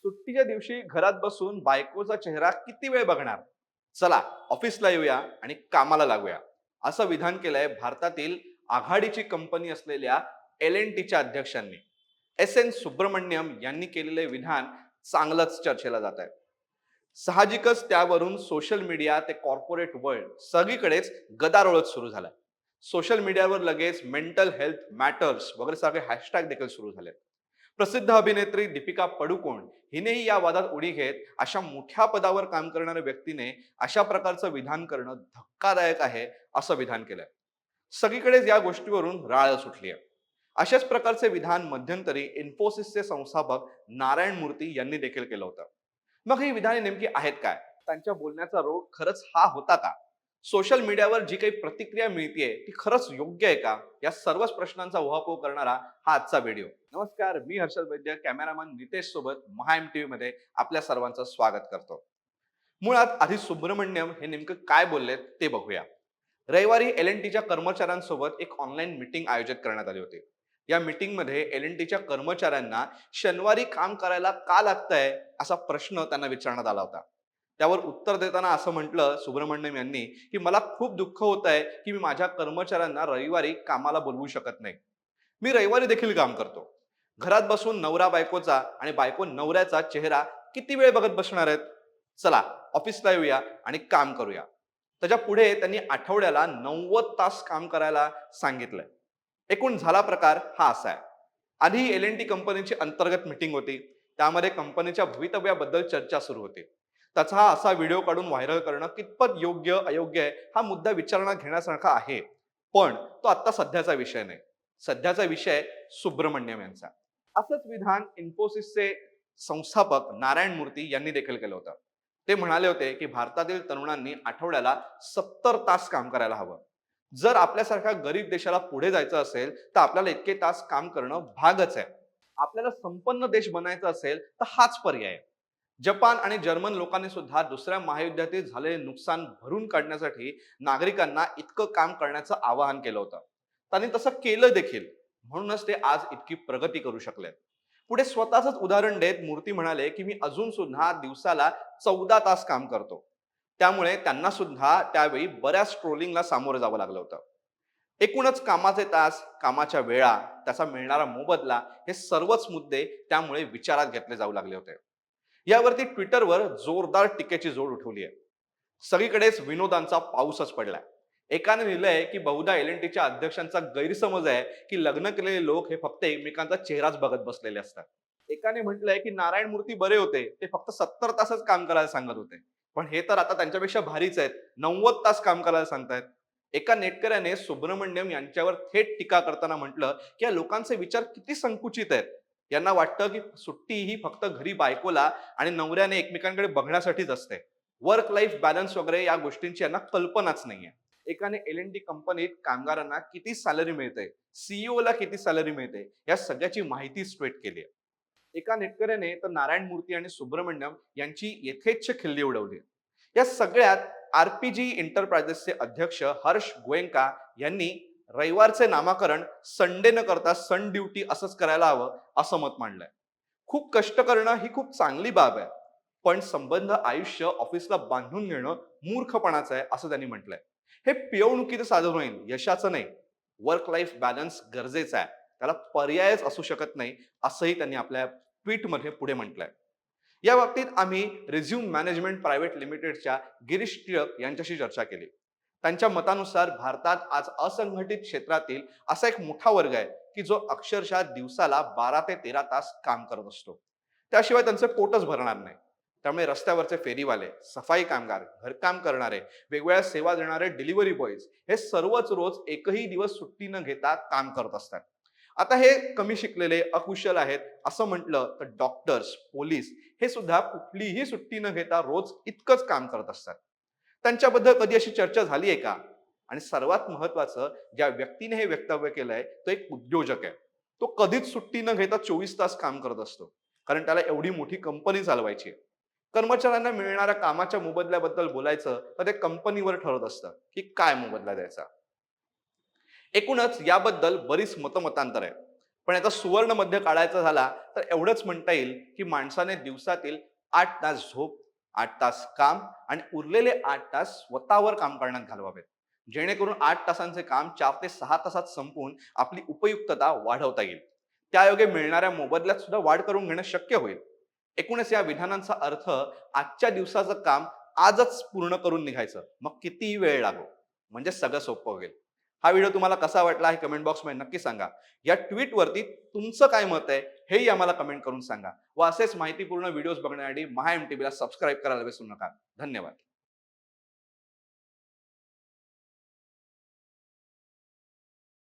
सुट्टीच्या दिवशी घरात बसून बायकोचा चेहरा किती वेळ बघणार. चला, ऑफिसला येऊया आणि कामाला लागूया, असं विधान केलंय भारतातील आघाडीची कंपनी असलेल्या एल एन टीच्या अध्यक्षांनी. एस एन सुब्रमण्यम यांनी केलेले विधान चांगलंच चर्चेला जात आहे. साहजिकच त्यावरून सोशल मीडिया ते कॉर्पोरेट वर्ल्ड सगळीकडेच गदारोळच सुरू झालाय. सोशल मीडियावर लगेच मेंटल हेल्थ मॅटर्स वगैरे सगळे हॅशटॅग देखील सुरू झाले. प्रसिद्ध अभिनेत्री दीपिका पडुकोण हिनेही या वादात उडी घेत अशा मोठ्या पदावर काम करणाऱ्या व्यक्तीने अशा प्रकारचं विधान करणं धक्कादायक आहे असं विधान केलंय. सगळीकडेच या गोष्टीवरून राळ सुटली आहे. अशाच प्रकारचे विधान मध्यंतरी इन्फोसिसचे संस्थापक नारायण मूर्ती यांनी देखील केलं होतं. मग ही विधाने नेमकी आहेत काय? त्यांच्या बोलण्याचा रोग खरंच हा होता का? सोशल मीडियावर जी काही प्रतिक्रिया मिळतीये ती खरंच योग्य आहे का? या सर्वच प्रश्नांचा उहापोह करणारा हा आजचा व्हिडिओ. नमस्कार, मी हर्षल वैद्य, कॅमेरामन नितेश सोबत महा एम टीव्ही मध्ये आपल्या सर्वांचं स्वागत करतो. मुळात आधी सुब्रमण्यम हे नेमकं काय बोललेत ते बघूया. रविवारी एल एन टीच्या कर्मचाऱ्यांसोबत एक ऑनलाईन मीटिंग आयोजित करण्यात आली होती. या मीटिंगमध्ये एल एन टीच्या कर्मचाऱ्यांना शनिवारी काम करायला का लागतंय असा प्रश्न त्यांना विचारण्यात आला होता. त्यावर उत्तर देताना असं म्हटलं सुब्रमण्यम यांनी की मला खूप दुःख होत आहे की मी माझ्या कर्मचाऱ्यांना रविवारी कामाला बोलवू शकत नाही. मी रविवारी देखील काम करतो. घरात बसून नवरा बायकोचा आणि बायको नवऱ्याचा चेहरा किती वेळ बघत बसणार आहेत. चला, ऑफिसला येऊया आणि काम करूया. त्याच्या पुढे त्यांनी आठवड्याला 90 तास काम करायला सांगितलंय. एकूण झाला प्रकार हा असा आहे. आधी एल एन टी कंपनीची अंतर्गत मीटिंग होती. त्यामध्ये कंपनीच्या भवितव्याबद्दल चर्चा सुरू होती. त्याचा हा असा व्हिडिओ काढून व्हायरल करणं कितपत योग्य अयोग्य आहे हा मुद्दा विचारणा घेण्यासारखा आहे. पण तो आता सध्याचा विषय नाही. सध्याचा विषय सुब्रमण्यम यांचा. असंच विधान इन्फोसिसचे संस्थापक नारायण मूर्ती यांनी देखील केलं होतं. ते म्हणाले होते की भारतातील तरुणांनी आठवड्याला 70 तास काम करायला हवं. जर आपल्यासारख्या गरीब देशाला पुढे जायचं असेल तर आपल्याला इतके तास काम करणं भागच आहे. आपल्याला संपन्न देश बनायचं असेल तर हाच पर्याय आहे. जपान आणि जर्मन लोकांनी सुद्धा दुसऱ्या महायुद्धातील झालेले नुकसान भरून काढण्यासाठी नागरिकांना इतकं काम करण्याचं आवाहन केलं होतं. त्यांनी तसं केलं देखील. म्हणूनच ते आज इतकी प्रगती करू शकले. पुढे स्वतःच उदाहरण देत मूर्ती म्हणाले की मी अजून सुद्धा दिवसाला 14 तास काम करतो. त्यामुळे त्यांना सुद्धा त्यावेळी बऱ्याच ट्रोलिंगला सामोरं जावं लागलं होतं. एकूणच कामाचे तास, कामाच्या वेळा, त्याचा मिळणारा मोबदला हे सर्वच मुद्दे त्यामुळे विचारात घेतले जाऊ लागले होते. यावरती ट्विटरवर जोरदार टीकेची जोड उठवली आहे. सगळीकडेच विनोदांचा पाऊसच पडलाय. एकाने लिहिलंय की बहुधा एल एन टीच्या अध्यक्षांचा गैरसमज आहे की लग्न केलेले लोक हे फक्त एकमेकांचा चेहराच बघत बसलेले असतात. एकाने म्हटलंय की नारायण मूर्ती बरे होते, ते फक्त 70 तासच काम करायला सांगत होते. पण हे तर आता त्यांच्यापेक्षा भारीच आहेत, 90 तास काम करायला सांगतायत. एका नेटकऱ्याने सुब्रमण्यम यांच्यावर थेट टीका करताना म्हटलं की या लोकांचे विचार किती संकुचित आहेत. यांना वाटतं की सुट्टी ही फक्त घरी बायकोला आणि नवऱ्याने एकमेकांकडे बघण्यासाठीच असते. वर्क लाईफ बॅलन्स वगैरे या गोष्टींची यांना कल्पनाच नाहीये. एकाने एल एन टी कंपनीत कामगारांना किती सॅलरी मिळते, सीईओ ला किती सॅलरी मिळते, या सगळ्याची माहिती स्ट्रेट केली आहे. एका नेटकऱ्याने तर नारायण मूर्ती आणि सुब्रमण्यम यांची यथेच्छ खिल्ली उडवली. या सगळ्यात आरपीजी एंटरप्राइजेसचे अध्यक्ष हर्ष गोयंका यांनी रविवारचे नामकरण संडे न करता सन ड्युटी असंच करायला हवं असं मत मांडलंय. खूप कष्ट करणं ही खूप चांगली बाब आहे, पण संबंध आयुष्य ऑफिसला बांधून घेणं मूर्खपणाचं आहे असं त्यांनी म्हटलंय. हे पिळवणुकीचं साधन होईल, यशाचं नाही. वर्क लाईफ बॅलन्स गरजेचा आहे, त्याला पर्यायच असू शकत नाही असंही त्यांनी आपल्या ट्विटमध्ये पुढे म्हटलंय. या बाबतीत आम्ही रिझ्यूम मॅनेजमेंट प्रायव्हेट लिमिटेडच्या गिरीश टिळक यांच्याशी चर्चा केली. त्यांच्या मतानुसार भारतात आज असंघटित क्षेत्रातील असा एक मोठा वर्ग आहे की जो अक्षरशः दिवसाला 12 ते 13 तास काम करत असतो. त्याशिवाय त्यांचे पोटच भरणार नाही. त्यामुळे रस्त्यावरचे फेरीवाले, सफाई कामगार, घरकाम करणारे, वेगवेगळ्या सेवा देणारे डिलिव्हरी बॉयज हे सर्वच रोज एकही दिवस सुट्टी न घेता काम करत असतात. आता हे कमी शिकलेले, अकुशल आहेत असं म्हटलं तर डॉक्टर्स, पोलीस हे सुद्धा कुठलीही सुट्टी न घेता रोज इतकंच काम करत असतात. त्यांच्याबद्दल कधी अशी चर्चा झाली आहे का? आणि सर्वात महत्वाचं, ज्या व्यक्तीने हे वक्तव्य केलंय तो एक उद्योजक आहे. तो कधीच सुट्टी न घेता 24 तास काम करत असतो, कारण त्याला एवढी मोठी कंपनी चालवायची आहे. कर्मचाऱ्यांना मिळणाऱ्या कामाच्या मोबदल्याबद्दल बोलायचं तर ते कंपनीवर ठरत असतं की काय मोबदला द्यायचा. एकूणच याबद्दल बरीच मतमतांतर आहे. पण याचा सुवर्ण मध्य काढायचा झाला तर एवढंच म्हणता येईल की माणसाने दिवसातील 8 तास झोप, 8 तास काम आणि उरलेले 8 तास स्वतःवर काम करण्यात घालवावेत, जेणेकरून 8 तासांचे काम 4 ते 6 तासात संपवून आपली उपयुक्तता वाढवता येईल. त्यायोगे मिळणाऱ्या मोबदल्यात सुद्धा वाढ करून घेणं शक्य होईल. एकूणच या विधानांचा अर्थ आजच्या दिवसाचं काम आजच पूर्ण करून निघायचं, मग कितीही वेळ लागो, म्हणजे सगळं सोपं होईल. हा व्हिडिओ तुम्हाला कसा वाटला हे कमेंट बॉक्समध्ये नक्की सांगा. या ट्विटवरती तुमचं काय मत आहे हेही आम्हाला कमेंट करून सांगा. व असेच माहितीपूर्ण व्हिडिओज बघण्यासाठी महा MTV ला सबस्क्राईब करायला विसरू नका. धन्यवाद.